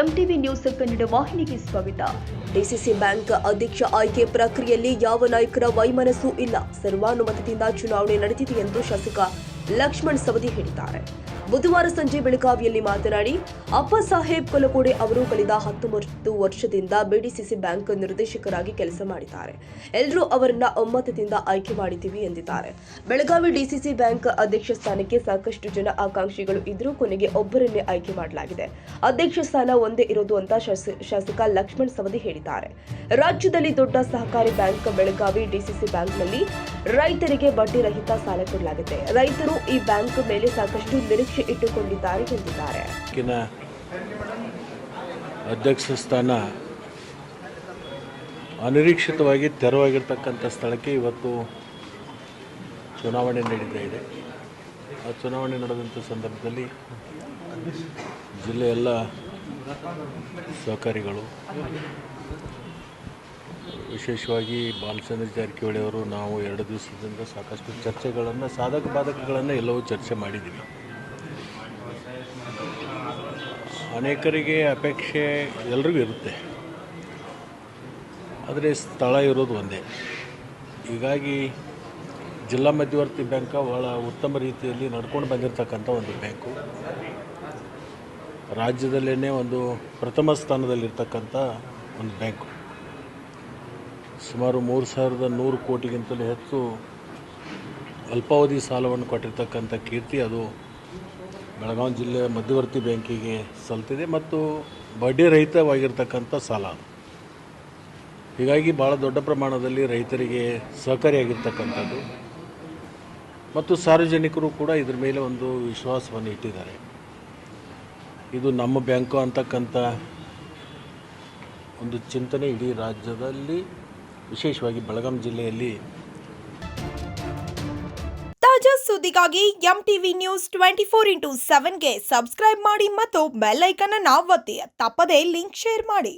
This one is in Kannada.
ಎಂಟಿವಿ ನ್ಯೂಸ್ ಕನ್ನಡ ವಾಹಿನಿಗೆ ಸ್ವಾಗತ. ಡಿಸಿಸಿ ಬ್ಯಾಂಕ್ ಅಧ್ಯಕ್ಷ ಆಯ್ಕೆ ಪ್ರಕ್ರಿಯೆಯಲ್ಲಿ ಯಾವ ನಾಯಕರ ವೈಮನಸ್ಸೂ ಇಲ್ಲ. ಸರ್ವಾನುಮತದಿಂದ ಚುನಾವಣೆ ನಡೆದಿದೆ ಎಂದು ಶಾಸಕ ಲಕ್ಷ್ಮಣ್ ಸವದಿ ಹೇಳಿದ್ದಾರೆ. ಬುಧವಾರ ಸಂಜೆ ಬೆಳಗಾವಿಯಲ್ಲಿ ಮಾತನಾಡಿ, ಅಪ್ಪಸಾಹೇಬ್ ಕೊಲಕೋಡೆ ಅವರು ಕಳೆದ 19 ವರ್ಷದಿಂದ ಬಿಡಿಸಿಸಿ ಬ್ಯಾಂಕ್ ನಿರ್ದೇಶಕರಾಗಿ ಕೆಲಸ ಮಾಡಿದ್ದಾರೆ. ಎಲ್ಲರೂ ಅವರನ್ನ ಒಮ್ಮತದಿಂದ ಆಯ್ಕೆ ಮಾಡಿದ್ದೀವಿ ಎಂದಿದ್ದಾರೆ. ಬೆಳಗಾವಿ ಡಿಸಿಸಿ ಬ್ಯಾಂಕ್ ಅಧ್ಯಕ್ಷ ಸ್ಥಾನಕ್ಕೆ ಸಾಕಷ್ಟು ಜನ ಆಕಾಂಕ್ಷಿಗಳು ಇದ್ರೂ ಕೊನೆಗೆ ಒಬ್ಬರನ್ನೇ ಆಯ್ಕೆ ಮಾಡಲಾಗಿದೆ. ಅಧ್ಯಕ್ಷ ಸ್ಥಾನ ಒಂದೇ ಇರೋದು ಅಂತ ಶಾಸಕ ಲಕ್ಷ್ಮಣ್ ಸವದಿ ಹೇಳಿದ್ದಾರೆ. ರಾಜ್ಯದಲ್ಲಿ ದೊಡ್ಡ ಸಹಕಾರಿ ಬ್ಯಾಂಕ್ ಬೆಳಗಾವಿ ಡಿಸಿಸಿ ಬ್ಯಾಂಕ್ನಲ್ಲಿ ರೈತರಿಗೆ ಬಡ್ಡಿ ರಹಿತ ಸಾಲ ಕೊಡಲಾಗಿದೆ. ರೈತರು ಈ ಬ್ಯಾಂಕ್ ಮೇಲೆ ಸಾಕಷ್ಟು ನಿರೀಕ್ಷೆ ಇಟ್ಟುಕೊಂಡಿದ್ದಾರೆ ಎಂದಿದ್ದಾರೆ. ಅಧ್ಯಕ್ಷ ಸ್ಥಾನ ಅನಿರೀಕ್ಷಿತವಾಗಿ ತೆರವಾಗಿರ್ತಕ್ಕಂಥ ಸ್ಥಳಕ್ಕೆ ಇವತ್ತು ಚುನಾವಣೆ ನಡೀತಾ ಇದೆ. ಆ ಚುನಾವಣೆ ನಡೆದಂಥ ಸಂದರ್ಭದಲ್ಲಿ ಜಿಲ್ಲೆಯ ಎಲ್ಲ ಸಹಕಾರಿಗಳು, ವಿಶೇಷವಾಗಿ ಬಾಲಚಂದ್ರ ಜಾರಕಿಹೊಳಿ ಅವರು, ನಾವು 2 ದಿವಸದಿಂದ ಸಾಕಷ್ಟು ಚರ್ಚೆಗಳನ್ನು, ಸಾಧಕ ಬಾಧಕಗಳನ್ನು ಎಲ್ಲವೂ ಚರ್ಚೆ ಮಾಡಿದ್ದೀವಿ. ಅನೇಕರಿಗೆ ಅಪೇಕ್ಷೆ ಎಲ್ರಿಗೂ ಇರುತ್ತೆ, ಆದರೆ ಸ್ಥಳ ಇರೋದು ಒಂದೇ. ಹೀಗಾಗಿ ಜಿಲ್ಲಾ ಮಧ್ಯವರ್ತಿ ಬ್ಯಾಂಕ್ ಭಾಳ ಉತ್ತಮ ರೀತಿಯಲ್ಲಿ ನಡ್ಕೊಂಡು ಬಂದಿರತಕ್ಕಂಥ ಒಂದು ಬ್ಯಾಂಕು, ರಾಜ್ಯದಲ್ಲೇ ಒಂದು ಪ್ರಥಮ ಸ್ಥಾನದಲ್ಲಿರ್ತಕ್ಕಂಥ ಒಂದು ಬ್ಯಾಂಕು. ಸುಮಾರು 3,100 ಕೋಟಿಗಿಂತಲೂ ಹೆಚ್ಚು ಅಲ್ಪಾವಧಿ ಸಾಲವನ್ನು ಕೊಟ್ಟಿರ್ತಕ್ಕಂಥ ಕೀರ್ತಿ ಅದು ಬೆಳಗಾವಿ ಜಿಲ್ಲೆಯ ಮಧ್ಯವರ್ತಿ ಬ್ಯಾಂಕಿಗೆ ಸಲ್ತಿದೆ ಮತ್ತು ಬಡ್ಡಿ ರಹಿತವಾಗಿರ್ತಕ್ಕಂಥ ಸಾಲ ಅದು. ಹೀಗಾಗಿ ಭಾಳ ದೊಡ್ಡ ಪ್ರಮಾಣದಲ್ಲಿ ರೈತರಿಗೆ ಸಹಕಾರಿಯಾಗಿರ್ತಕ್ಕಂಥದ್ದು ಮತ್ತು ಸಾರ್ವಜನಿಕರು ಕೂಡ ಇದ್ರ ಮೇಲೆ ಒಂದು ವಿಶ್ವಾಸವನ್ನು ಇಟ್ಟಿದ್ದಾರೆ. ಇದು ನಮ್ಮ ಬ್ಯಾಂಕು ಅಂತಕ್ಕಂಥ ಒಂದು ಚಿಂತನೆ ಇಡೀ ರಾಜ್ಯದಲ್ಲಿ, ವಿಶೇಷವಾಗಿ ಬೆಳಗಾವಿ ಜಿಲ್ಲೆಯಲ್ಲಿ. ತಾಜಾ ಸುದ್ದಿಗಾಗಿ ಎಂಟಿವಿ ನ್ಯೂಸ್ 24x7ಗೆ ಸಬ್ಸ್ಕ್ರೈಬ್ ಮಾಡಿ ಮತ್ತು ಬೆಲ್ ಐಕಾನ್ ಅನ್ನು ಒತ್ತಿ. ತಪ್ಪದೇ ಲಿಂಕ್ ಶೇರ್ ಮಾಡಿ.